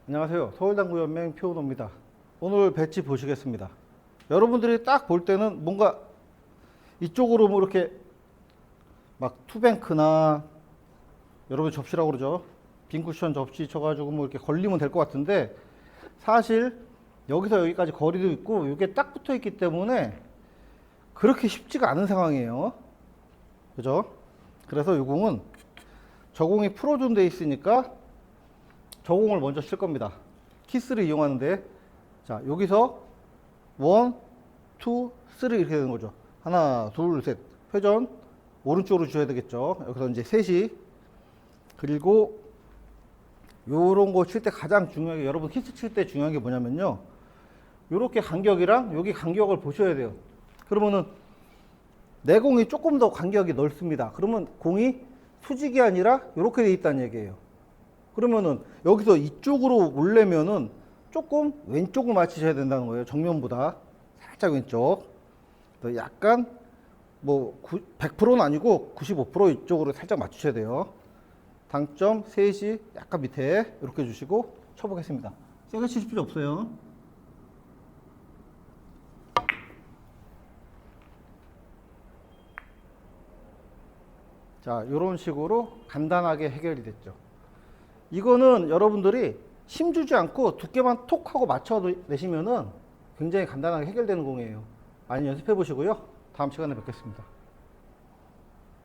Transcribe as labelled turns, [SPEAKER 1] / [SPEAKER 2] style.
[SPEAKER 1] 안녕하세요. 서울당구연맹 표은호입니다. 오늘 배치 보시겠습니다. 여러분들이 딱 볼 때는 뭔가 이쪽으로 뭐 이렇게 막 투뱅크나 여러분 접시라고 그러죠. 빈 쿠션 접시 쳐가지고 뭐 이렇게 걸리면 될 것 같은데 사실 여기서 여기까지 거리도 있고 이게 딱 붙어 있기 때문에 그렇게 쉽지가 않은 상황이에요. 그죠? 그래서 이 공은 저 공이 프로존 돼 있으니까 저 공을 먼저 칠 겁니다. 키스를 이용하는데, 자, 여기서 1, 2, 3 이렇게 되는 거죠. 하나, 둘, 셋. 회전 오른쪽으로 주셔야 되겠죠. 여기서 이제 셋이. 그리고 요런 거 칠 때 가장 중요하게, 여러분 키스 칠 때 중요한 게 뭐냐면요. 요렇게 간격이랑 여기 간격을 보셔야 돼요. 그러면은 내 공이 조금 더 간격이 넓습니다. 그러면 공이 수직이 아니라 요렇게 돼 있다는 얘기예요. 그러면은 여기서 이쪽으로 올려면은 조금 왼쪽을 맞추셔야 된다는 거예요. 정면보다 살짝 왼쪽. 약간 뭐 100%는 아니고 95% 이쪽으로 살짝 맞추셔야 돼요. 당점 셋이 약간 밑에 이렇게 주시고 쳐보겠습니다. 세게 치실 필요 없어요. 자, 이런 식으로 간단하게 해결이 됐죠. 이거는 여러분들이 힘주지 않고 두께만 톡 하고 맞춰 내시면은 굉장히 간단하게 해결되는 공이에요. 많이 연습해 보시고요. 다음 시간에 뵙겠습니다.